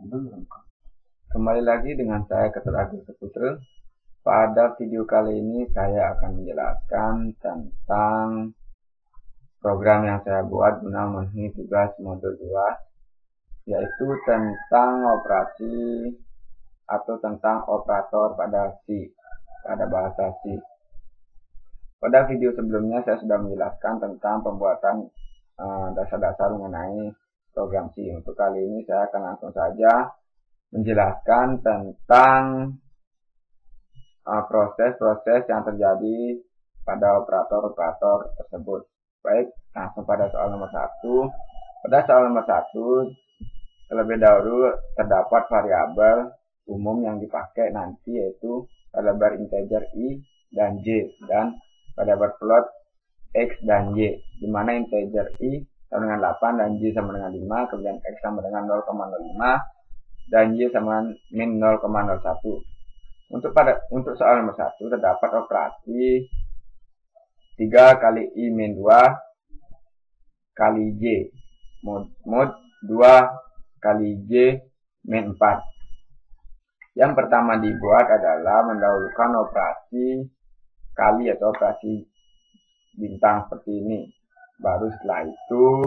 Kembali lagi dengan saya Ketua Agus Saputra. Pada video kali ini saya akan menjelaskan tentang program yang saya buat guna memenuhi tugas modul 2, yaitu tentang operasi atau tentang operator pada C, pada bahasa C. Pada video sebelumnya saya sudah menjelaskan tentang pembuatan dasar-dasar mengenai program C. Untuk kali ini saya akan langsung saja menjelaskan tentang proses-proses yang terjadi pada operator-operator tersebut. Baik, langsung pada soal nomor 1. Pada soal nomor 1, terlebih dahulu terdapat variabel umum yang dipakai nanti, yaitu variabel integer I dan J, dan variabel float X dan Y, di mana integer I sama dengan 8 dan J sama dengan 5, kemudian X sama dengan 0,05 dan Y sama min 0,01. Untuk soal nomor 1 terdapat operasi 3 kali I min 2 kali J mod 2 kali J min 4. Yang pertama dibuat adalah mendahulukan operasi kali atau operasi bintang seperti ini. Baru setelah itu,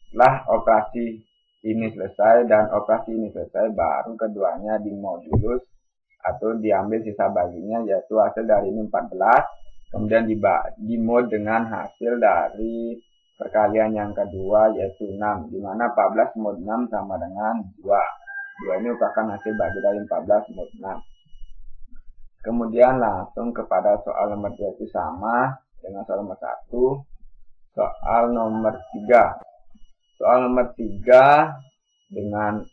setelah operasi ini selesai dan operasi ini selesai, baru keduanya dimodulus atau diambil sisa baginya, yaitu hasil dari ini 14, kemudian dimod dengan hasil dari perkalian yang kedua, yaitu 6, di mana 14 mod 6 sama dengan 2. 2 ini merupakan hasil bagi dari 14 mod 6. Kemudian langsung kepada soal nomor 2, itu sama dengan soal nomor 1. Soal nomor 3. Soal nomor 3 dengan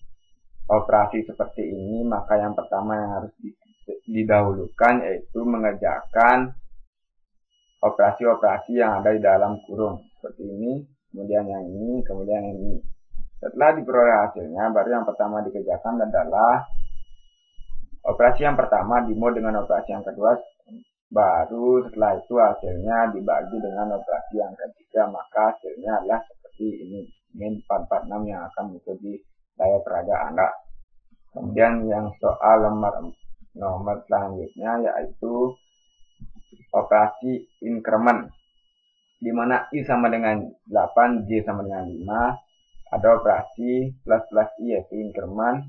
operasi seperti ini, maka yang pertama yang harus didahulukan yaitu mengerjakan operasi-operasi yang ada di dalam kurung. Seperti ini, kemudian yang ini, kemudian yang ini. Setelah diperoleh hasilnya, baru yang pertama dikerjakan adalah operasi yang pertama dimod dengan operasi yang kedua, baru setelah itu hasilnya dibagi dengan operasi yang ketiga, maka hasilnya adalah seperti ini, min 446 yang akan muncul di layar peraga Anda. Kemudian yang soal nomor selanjutnya yaitu operasi increment, di mana I sama dengan 8, J sama dengan 5, ada operasi plus I yaitu increment.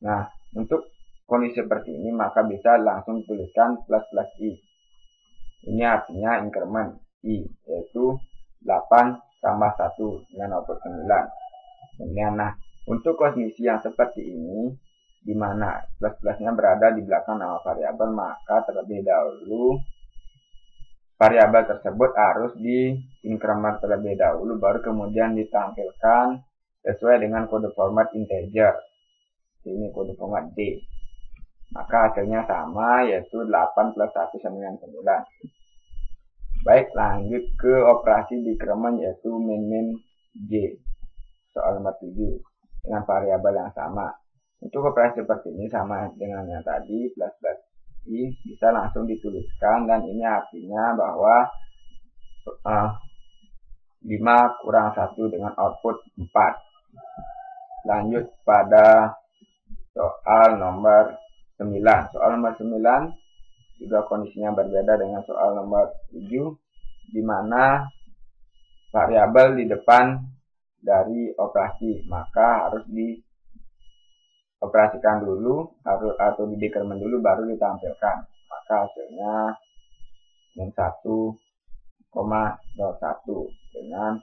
Nah, untuk kondisi seperti ini maka bisa langsung tuliskan plus I. Ini artinya increment I, yaitu 8 tambah 1 dengan output 9. Kemudian, nah, untuk kondisi yang seperti ini, di mana plus-plusnya berada di belakang nama variabel, maka terlebih dahulu variabel tersebut harus di increment terlebih dahulu, baru kemudian ditampilkan sesuai dengan kode format integer. Ini kode format D. Maka hasilnya sama, yaitu 8 plus 1 sama dengan 9. Baik, lanjut ke operasi decrement yaitu min J. Soal nomor 7 dengan variabel yang sama. Untuk operasi seperti ini sama dengan yang tadi, plus I bisa langsung dituliskan, dan ini artinya bahwa 5 kurang 1 dengan output 4. Lanjut pada soal nomor 9. Soal nomor 9 juga kondisinya berbeda dengan soal nomor 7, di mana variabel di depan dari operasi, maka harus dioperasikan dulu atau di decrement dulu baru ditampilkan. Maka hasilnya min 1,01 dengan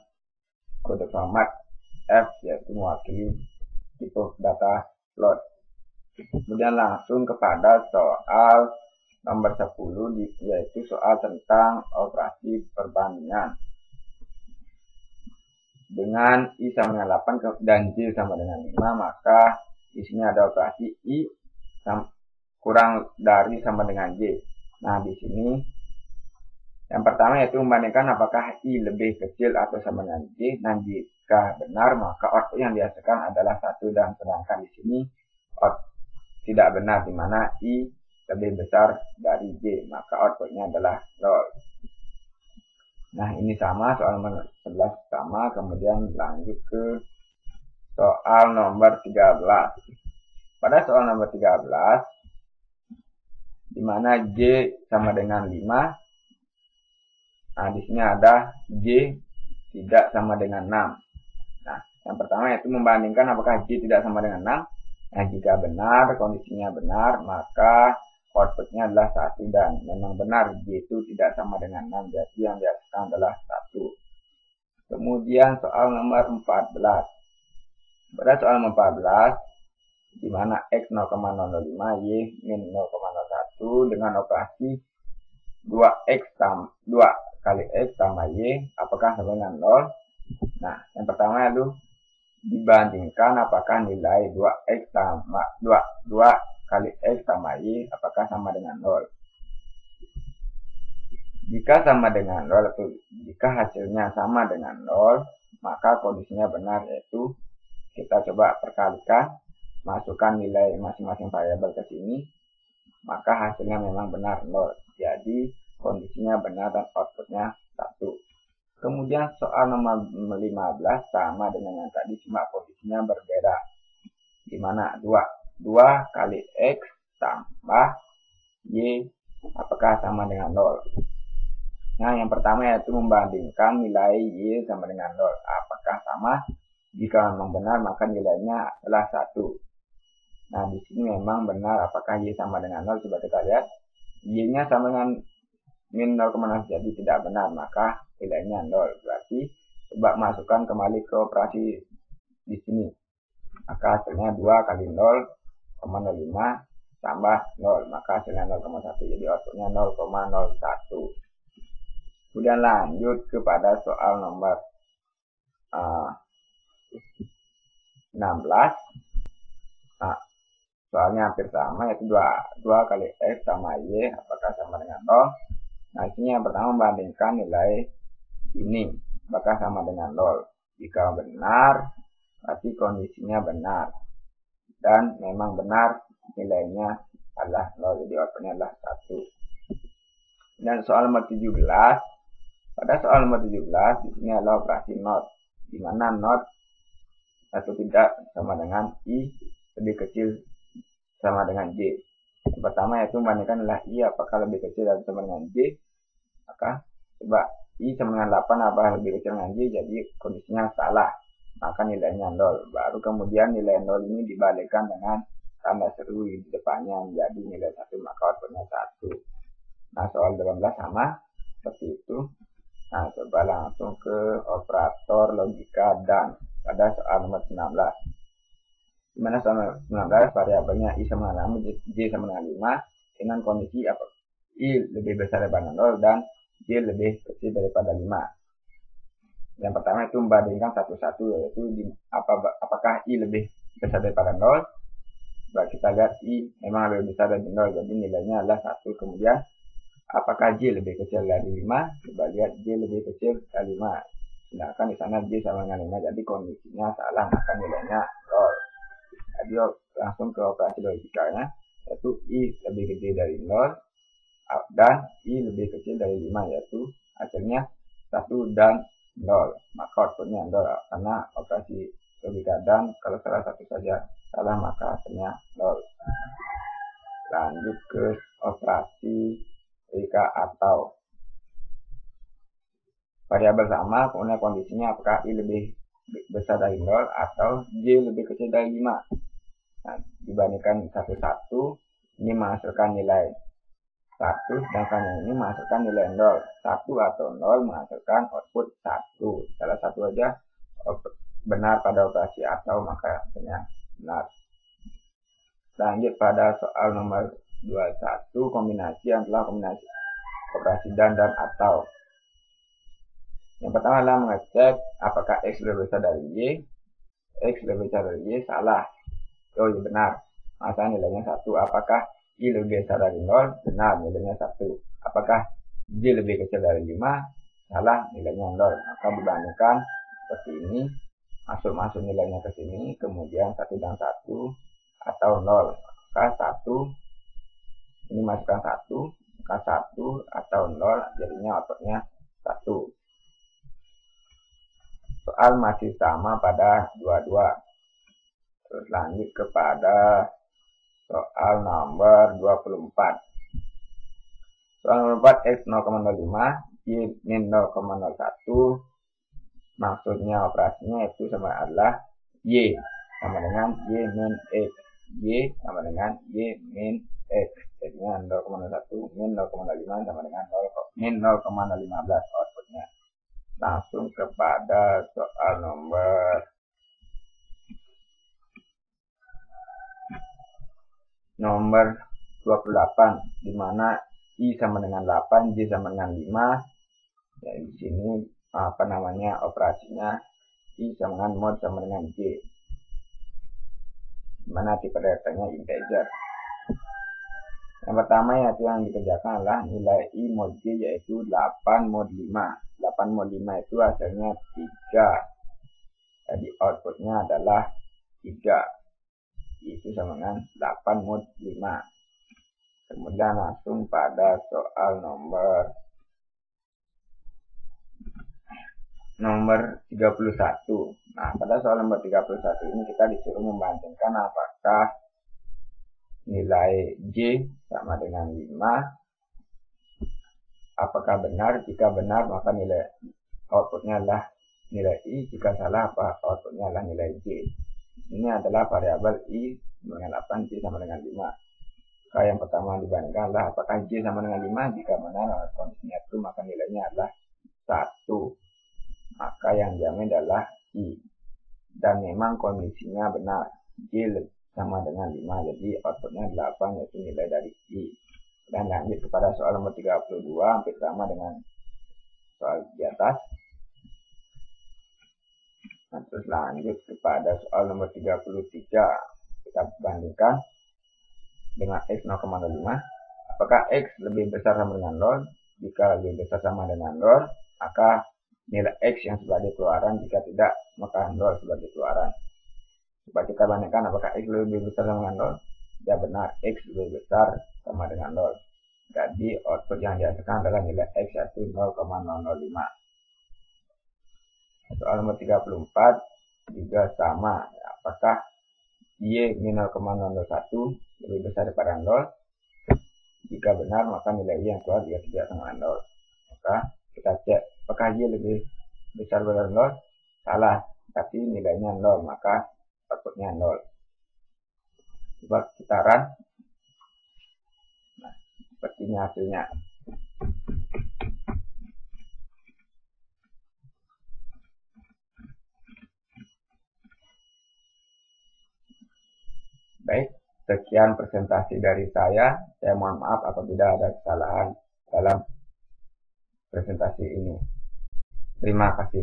kode format F, yaitu mewakili tipe data float. Kemudian langsung kepada soal nomor 10, yaitu soal tentang operasi perbandingan. Dengan I sama dengan 8 dan J sama dengan 5, maka di sini ada operasi I kurang dari sama dengan J. Nah, di sini yang pertama yaitu membandingkan apakah I lebih kecil atau sama dengan J, dan jika benar maka output yang dihasilkan adalah 1, dan sedangkan di sini tidak benar, di mana I lebih besar dari J, maka outputnya adalah 0. Nah, ini sama, soal nomor 11 sama. Kemudian lanjut ke soal nomor 13. Pada soal nomor 13, di mana J sama dengan 5. Nah, di sini ada J tidak sama dengan 6. Nah, yang pertama yaitu membandingkan apakah J tidak sama dengan 6. Nah, jika benar, kondisinya benar, maka outputnya adalah 1 dan memang benar J itu tidak sama dengan 6. Jadi yang dihasilkan adalah 1. Kemudian soal nomor 14. Pada soal nomor 14, di mana X 0,005, Y min 0,01 dengan operasi 2 kali X tambah Y, apakah sama dengan 0? Nah, yang pertama itu dibandingkan apakah nilai 2X tambah 2 kali X tambah Y, apakah sama dengan 0. Jika sama dengan 0 atau jika hasilnya sama dengan 0, maka kondisinya benar, yaitu kita coba perkalikan, masukkan nilai masing-masing variabel ke sini, maka hasilnya memang benar 0. Jadi kondisinya benar dan outputnya 1. Kemudian soal nomor 15 sama dengan yang tadi, cuma kondisinya berbeda. Di mana 2 kali X tambah Y, apakah sama dengan 0. Nah, yang pertama yaitu membandingkan nilai Y sama dengan 0. Apakah sama? Jika memang benar, maka nilainya adalah 1. Nah, di sini memang benar apakah Y sama dengan 0. Coba kita lihat. Y-nya sama dengan min 0,0, jadi tidak benar, maka nilainya 0. Berarti coba masukkan kembali ke operasi di sini. Maka hasilnya 2 kali 0,05 tambah 0, maka hasilnya 0,1. Jadi outputnya 0,01. Kemudian lanjut kepada soal nomor 16. Nah, soalnya hampir sama, yaitu 2 kali X sama Y, apakah sama dengan 0. Nah, ini yang pertama membandingkan nilai ini, apakah sama dengan 0. Jika benar, berarti kondisinya benar. Dan memang benar nilainya adalah 0, jadi outputnya adalah 1. Dan soal nomor 17. Pada soal nomor 17, di sini adalah operasi NOT, di mana NOT atau tidak sama dengan I lebih kecil sama dengan J. Yang pertama yaitu membandingkan adalah I apakah lebih kecil atau sama dengan J. Maka coba I sama dengan 8 apakah lebih kecil dengan J, jadi kondisinya salah, maka nilainya 0. Baru kemudian nilai 0 ini dibalikkan dengan tanda seru di depannya menjadi nilai 1, maka outputnya 1. Nah, soal 18 sama seperti itu. Nah, coba langsung ke operator logika dan pada soal nomor 19. Dimana soal 19 variabelnya I sama dengan 6, J sama dengan 5 dengan kondisi apa? I lebih besar daripada 0 dan J lebih kecil daripada 5. Yang pertama itu membandingkan satu-satu, yaitu apakah I lebih besar daripada 0. Coba kita lihat I memang lebih besar dari 0, jadi nilainya adalah 1. Kemudian apakah J lebih kecil dari 5? Coba lihat J lebih kecil dari 5. Sedangkan di sana J sama dengan 5, jadi kondisinya salah, maka nilainya 0. Jadi langsung ke operasi logikanya, yaitu I lebih gede dari 0 dan I lebih kecil dari 5, yaitu hasilnya 1 dan 0. Maka outputnya 0, karena operasi logika dan kalau salah satu saja salah, maka hasilnya 0. Lanjut ke operasi jika atau variabel sama, kemudian kondisinya apakah I lebih besar dari 0 atau J lebih kecil dari 5. Nah, dibandingkan satu-satu, ini menghasilkan nilai 1, sedangkan yang ini menghasilkan nilai 0. 1 atau 0 menghasilkan output 1. Salah satu aja benar pada operasi atau, maka hasilnya benar. Lanjut pada soal nomor 21, kombinasi adalah kombinasi operasi dan atau. Yang pertama adalah mengecek apakah X lebih besar dari Y. X lebih besar dari Y, salah. Oh iya, benar, maka nilainya 1. Apakah Y lebih besar dari 0? Benar, nilainya 1. Apakah J lebih kecil dari 5? Salah, nilainya 0. Maka dibandingkan seperti ini, masuk nilainya ke sini, kemudian 1 dan 1 atau 0. Maka 1 ini masukkan 1, maka 1 atau 0, jadinya outputnya 1. Soal masih sama pada 22. Terus lanjut kepada soal nomor 24. Soal nomor 4, X 0,05, Y min 0,01. Maksudnya operasinya itu sama adalah Y sama dengan Y min X. Y sama dengan Y min X. Jadinya 0,01 min 0,05 sama dengan min 0,15 outputnya. Langsung kepada soal nomor 28, di mana I sama dengan 8, J sama dengan 5. Ya, di sini operasinya I sama dengan mod sama dengan J, dimana tipe datanya integer. Yang pertama yaitu yang dikerjakan adalah nilai I mod J yaitu 8 mod 5. 8 mod 5 itu hasilnya 3. Jadi outputnya adalah 3. Itu sama dengan 8 mod 5. Kemudian langsung pada soal nomor 31. Nah, pada soal nomor 31 ini kita disuruh membandingkan apakah nilai J sama dengan 5. Apakah benar? Jika benar maka nilai outputnya adalah nilai I. Jika salah outputnya adalah nilai J. Ini adalah variabel I dengan 8, J sama dengan 5. Maka yang pertama dibandingkan adalah apakah J sama dengan 5. Jika benar kondisinya itu maka nilainya adalah 1. Maka yang diambil adalah I. Dan memang kondisinya benar, J sama dengan 5. Jadi outputnya 8 yaitu nilai dari I. Dan lanjut kepada soal nomor 32, hampir sama dengan soal di atas. Nah, terus lanjut kepada soal nomor 33. Kita bandingkan dengan X 0,05. Apakah X lebih besar sama dengan 0? Jika lebih besar sama dengan 0, maka nilai X yang sebagai keluaran. Jika tidak, maka 0 sebagai keluaran. Coba kita bandingkan apakah X lebih besar sama dengan 0. Ya benar, X lebih besar sama dengan 0. Jadi output yang dihasilkan adalah nilai X yaitu 0,005. Soal nomor 34 juga sama. Apakah Y min 0,001 lebih besar daripada 0? Jika benar maka nilai Y yang keluar juga tidak sama dengan 0. Maka kita cek apakah Y lebih besar daripada 0? Salah, tapi nilainya 0, maka outputnya 0. Coba kita run. Nah, seperti ini hasilnya. Baik, sekian presentasi dari saya. Saya mohon maaf apabila ada kesalahan dalam presentasi ini. Terima kasih.